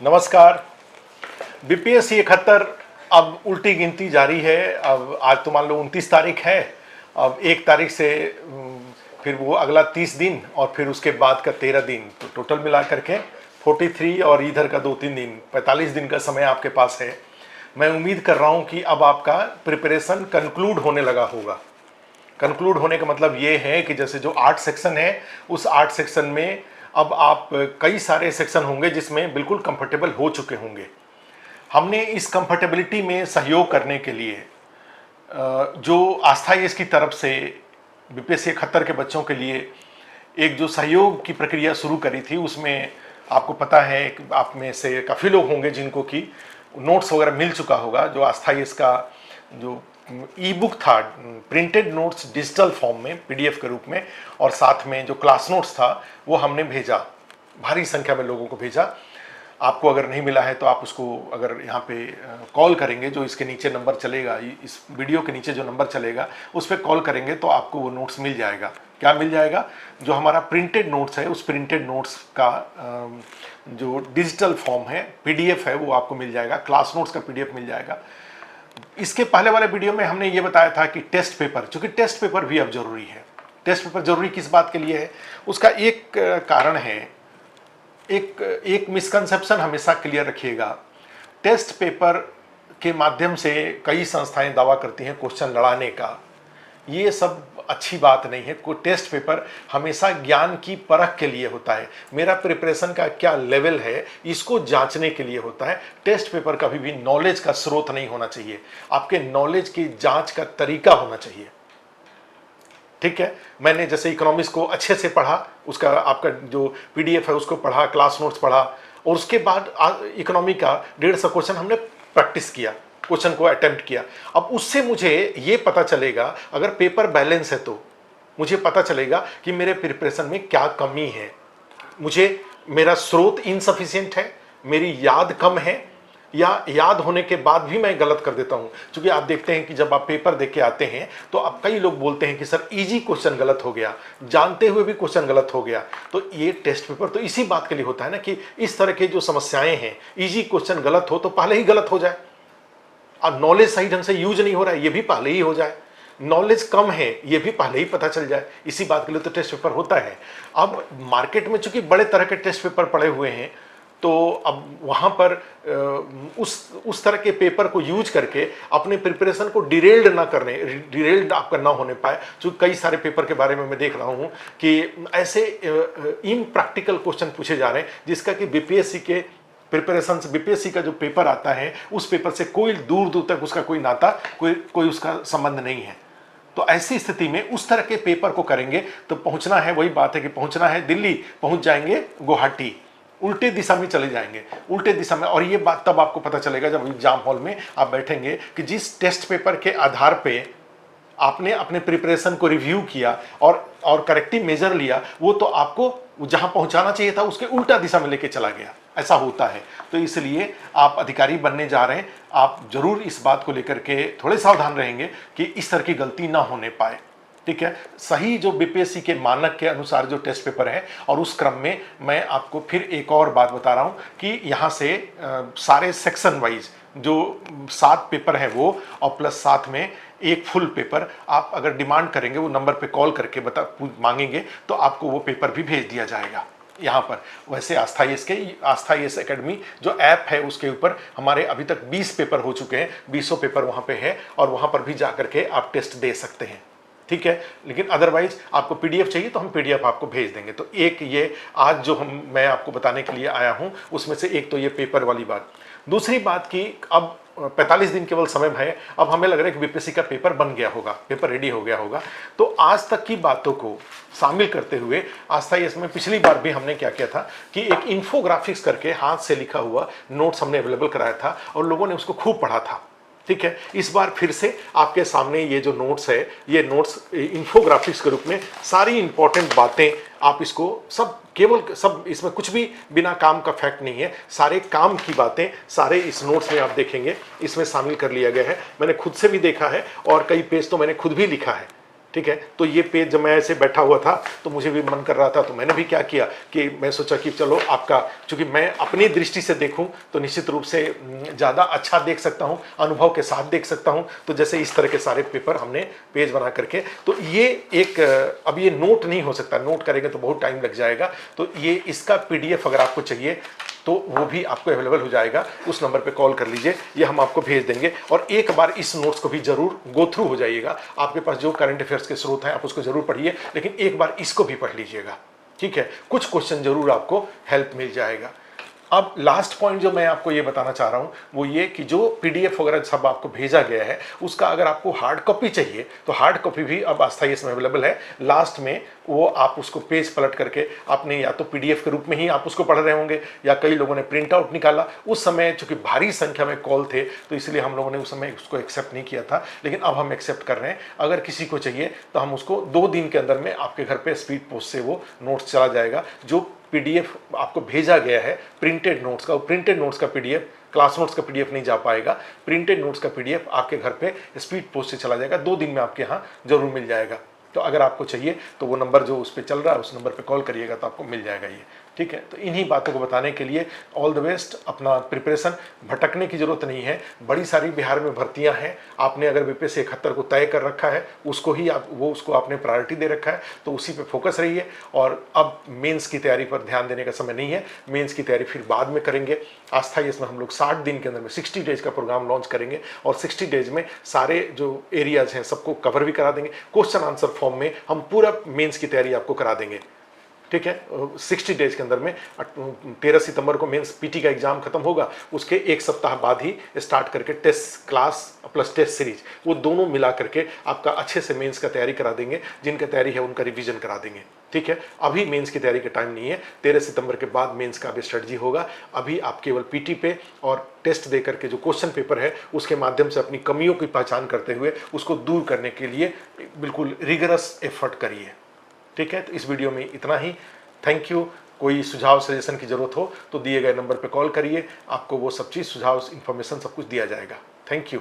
नमस्कार। बीपीएससी 71 अब उल्टी गिनती जारी है। अब आज तो मान लो 29 तारीख है। अब 1 तारीख से फिर वो अगला 30 दिन और फिर उसके बाद का 13 दिन, तो टोटल मिला करके 43 और इधर का 2-3 दिन, 45 दिन का समय आपके पास है। मैं उम्मीद कर रहा हूँ कि अब आपका प्रिपरेशन कंक्लूड होने लगा होगा। कंक्लूड होने का मतलब ये है कि जैसे जो 8 सेक्शन है, उस 8 सेक्शन में अब आप कई सारे सेक्शन होंगे जिसमें बिल्कुल कंफर्टेबल हो चुके होंगे। हमने इस कंफर्टेबिलिटी में सहयोग करने के लिए जो आस्था IAS की तरफ से बीपीएससी 71 के बच्चों के लिए एक जो सहयोग की प्रक्रिया शुरू करी थी, उसमें आपको पता है कि आप में से काफ़ी लोग होंगे जिनको कि नोट्स वगैरह मिल चुका होगा। जो आस्था IAS का जो ई बुक था, प्रिंटेड नोट्स डिजिटल फॉर्म में PDF के रूप में, और साथ में जो क्लास नोट्स था वो हमने भेजा, भारी संख्या में लोगों को भेजा। आपको अगर नहीं मिला है तो आप उसको अगर यहाँ पे कॉल करेंगे, जो इसके नीचे नंबर चलेगा, इस वीडियो के नीचे जो नंबर चलेगा उस पर कॉल करेंगे तो आपको वो नोट्स मिल जाएगा। क्या मिल जाएगा? जो हमारा प्रिंटेड नोट्स है, उस प्रिंटेड नोट्स का जो डिजिटल फॉर्म है, PDF है, वो आपको मिल जाएगा। क्लास नोट्स का PDF मिल जाएगा। इसके पहले वाले वीडियो में हमने ये बताया था कि टेस्ट पेपर, चूंकि टेस्ट पेपर भी अब जरूरी है। टेस्ट पेपर जरूरी किस बात के लिए है? उसका एक कारण है, एक मिसकंसेप्शन हमेशा क्लियर रखिएगा। टेस्ट पेपर के माध्यम से कई संस्थाएं दावा करती हैं क्वेश्चन लड़ाने का। ये सब अच्छी बात नहीं है। कोई टेस्ट पेपर हमेशा ज्ञान की परख के लिए होता है, मेरा प्रिपरेशन का क्या लेवल है इसको जांचने के लिए होता है। टेस्ट पेपर कभी भी नॉलेज का स्रोत नहीं होना चाहिए, आपके नॉलेज की जांच का तरीका होना चाहिए। ठीक है, मैंने जैसे इकोनॉमिक्स को अच्छे से पढ़ा, उसका आपका जो PDF है उसको पढ़ा, क्लास नोट्स पढ़ा, और उसके बाद इकोनॉमी का 150 क्वेश्चन हमने प्रैक्टिस किया, क्वेश्चन को अटेम्प्ट किया। अब उससे मुझे ये पता चलेगा, अगर पेपर बैलेंस है तो मुझे पता चलेगा कि मेरे प्रिपरेशन में क्या कमी है। मेरा स्रोत इनसफिशिएंट है, मेरी याद कम है, या याद होने के बाद भी मैं गलत कर देता हूं। क्योंकि आप देखते हैं कि जब आप पेपर देख के आते हैं तो अब कई लोग बोलते हैं कि सर इजी क्वेश्चन गलत हो गया, जानते हुए भी क्वेश्चन गलत हो गया। तो ये टेस्ट पेपर तो इसी बात के लिए होता है ना, कि इस तरह के जो समस्याएं हैं, इजी क्वेश्चन गलत हो तो पहले ही गलत हो जाए। अब नॉलेज सही ढंग से यूज नहीं हो रहा है, ये भी पहले ही हो जाए। नॉलेज कम है, ये भी पहले ही पता चल जाए। इसी बात के लिए तो टेस्ट पेपर होता है। अब मार्केट में चूंकि बड़े तरह के टेस्ट पेपर पड़े हुए हैं, तो अब वहाँ पर उस तरह के पेपर को यूज करके अपने प्रिपरेशन को डिरेल्ड आपका ना होने पाए। जो कई सारे पेपर के बारे में मैं देख रहा हूँ कि ऐसे इम्प्रैक्टिकल क्वेश्चन पूछे जा रहे हैं जिसका कि बीपीएससी का जो पेपर आता है उस पेपर से कोई दूर दूर तक उसका कोई नाता, कोई उसका संबंध नहीं है। तो ऐसी स्थिति में उस तरह के पेपर को करेंगे तो पहुंचना है, वही बात है कि पहुंचना है दिल्ली, पहुंच जाएंगे गुवाहाटी, उल्टे दिशा में चले जाएंगे, उल्टे दिशा में। और ये बात तब आपको पता चलेगा जब एग्जाम हॉल में आप बैठेंगे कि जिस टेस्ट पेपर के आधार पे आपने अपने प्रिपरेशन को रिव्यू किया और करेक्टिव मेजर लिया, वो तो आपको जहां पहुंचाना चाहिए था उसके उल्टा दिशा में लेके चला गया। ऐसा होता है। तो इसलिए आप अधिकारी बनने जा रहे हैं, आप जरूर इस बात को लेकर के थोड़े सावधान रहेंगे कि इस तरह की गलती ना होने पाए। ठीक है, सही जो बीपीएससी के मानक के अनुसार जो टेस्ट पेपर है। और उस क्रम में मैं आपको फिर एक और बात बता रहा हूं कि यहाँ से सारे सेक्शन वाइज जो 7 पेपर है वो, और प्लस साथ में एक फुल पेपर आप अगर डिमांड करेंगे, वो नंबर पे कॉल करके मांगेंगे तो आपको वो पेपर भी भेज दिया जाएगा यहाँ पर। वैसे आस्था IAS एकेडमी जो ऐप है उसके ऊपर हमारे अभी तक 20 पेपर हो चुके हैं, 20 पेपर वहाँ पे है, और वहाँ पर भी जा करके आप टेस्ट दे सकते हैं। ठीक है, लेकिन अदरवाइज आपको PDF चाहिए तो हम PDF आपको भेज देंगे। तो एक ये आज जो मैं आपको बताने के लिए आया हूं, उसमें से एक तो ये पेपर वाली बात। दूसरी बात कि अब 45 दिन केवल समय है, अब हमें लग रहा है कि बीपीएससी का पेपर बन गया होगा, पेपर रेडी हो गया होगा। तो आज तक की बातों को शामिल करते हुए आस्था IAS में पिछली बार भी हमने क्या किया था कि एक इन्फोग्राफिक्स करके हाथ से लिखा हुआ नोट्स हमने अवेलेबल कराया था और लोगों ने उसको खूब पढ़ा था। ठीक है, इस बार फिर से आपके सामने ये जो नोट्स है, ये नोट्स इन्फोग्राफिक्स के रूप में सारी इंपॉर्टेंट बातें, आप इसको सब इसमें कुछ भी बिना काम का फैक्ट नहीं है, सारे काम की बातें सारे इस नोट्स में आप देखेंगे, इसमें शामिल कर लिया गया है। मैंने खुद से भी देखा है और कई पेज तो मैंने खुद भी लिखा है। ठीक है। तो ये पेज जब मैं ऐसे बैठा हुआ था तो मुझे भी मन कर रहा था, तो मैंने भी क्या किया कि मैं सोचा कि चलो आपका, चूंकि मैं अपनी दृष्टि से देखूं तो निश्चित रूप से ज़्यादा अच्छा देख सकता हूं, अनुभव के साथ देख सकता हूं। तो जैसे इस तरह के सारे पेपर हमने पेज बना करके, तो ये एक, अब ये नोट नहीं हो सकता, नोट करेंगे तो बहुत टाइम लग जाएगा। तो ये इसका PDF अगर आपको चाहिए तो वो भी आपको अवेलेबल हो जाएगा, उस नंबर पे कॉल कर लीजिए, ये हम आपको भेज देंगे। और एक बार इस नोट्स को भी जरूर गो थ्रू हो जाइएगा। आपके पास जो करंट अफेयर्स के स्रोत हैं आप उसको जरूर पढ़िए, लेकिन एक बार इसको भी पढ़ लीजिएगा, ठीक है। कुछ क्वेश्चन जरूर आपको हेल्प मिल जाएगा। अब लास्ट पॉइंट जो मैं आपको ये बताना चाह रहा हूँ वो ये कि जो PDF वगैरह सब आपको भेजा गया है उसका अगर आपको हार्ड कॉपी चाहिए तो हार्ड कॉपी भी अब अस्थायी इसमें अवेलेबल है। लास्ट में वो आप उसको पेज पलट करके आपने या तो PDF के रूप में ही आप उसको पढ़ रहे होंगे, या कई लोगों ने प्रिंट आउट निकाला। उस समय चूंकि भारी संख्या में कॉल थे तो इसलिए हम लोगों ने उस समय उसको एक्सेप्ट नहीं किया था, लेकिन अब हम एक्सेप्ट कर रहे हैं। अगर किसी को चाहिए तो हम उसको 2 दिन के अंदर में आपके घर पे स्पीड पोस्ट से वो नोट्स चला जाएगा। जो PDF आपको भेजा गया है प्रिंटेड नोट्स का, प्रिंटेड नोट्स का PDF, क्लास नोट्स का PDF नहीं जा पाएगा, प्रिंटेड नोट्स का PDF आपके घर पे स्पीड पोस्ट से चला जाएगा, 2 दिन में आपके यहाँ जरूर मिल जाएगा। तो अगर आपको चाहिए तो वो नंबर जो उस पर चल रहा है उस नंबर पे कॉल करिएगा तो आपको मिल जाएगा ये, ठीक है। तो इन्हीं बातों को बताने के लिए ऑल द बेस्ट। अपना प्रिपरेशन, भटकने की जरूरत नहीं है, बड़ी सारी बिहार में भर्तियां हैं। आपने अगर BPSC 71 को तय कर रखा है, उसको ही आप उसको आपने प्रायोरिटी दे रखा है, तो उसी पे फोकस रहिए। और अब मेंस की तैयारी पर ध्यान देने का समय नहीं है, मेंस की तैयारी फिर बाद में करेंगे। आस्था इसमें हम लोग 60 दिन के अंदर में 60 डेज का प्रोग्राम लॉन्च करेंगे और 60 डेज में सारे जो एरियाज हैं सबको कवर भी करा देंगे। क्वेश्चन आंसर फॉर्म में हम पूरा मेंस की तैयारी आपको करा देंगे, ठीक है। 60 डेज के अंदर में 13 सितंबर को मेंस PT का एग्जाम खत्म होगा, उसके 1 सप्ताह बाद ही स्टार्ट करके test class plus test series, वो दोनों मिला करके आपका अच्छे से मेंस का तैयारी करा देंगे। जिनका तैयारी है उनका रिवीजन करा देंगे, ठीक है। अभी मेंस की तैयारी का टाइम नहीं है, 13 सितंबर के बाद मेंस का भी स्ट्रेटजी होगा। अभी आप केवल PT पे और टेस्ट दे करके जो क्वेश्चन पेपर है उसके माध्यम से अपनी कमियों की पहचान करते हुए उसको दूर करने के लिए बिल्कुल रिगरस एफर्ट करिए, ठीक है। तो इस वीडियो में इतना ही। Thank you. कोई सुझाव सजेशन की जरूरत हो तो दिए गए नंबर पर कॉल करिए, आपको वो सब चीज़, सुझाव, इंफॉर्मेशन सब कुछ दिया जाएगा। Thank you.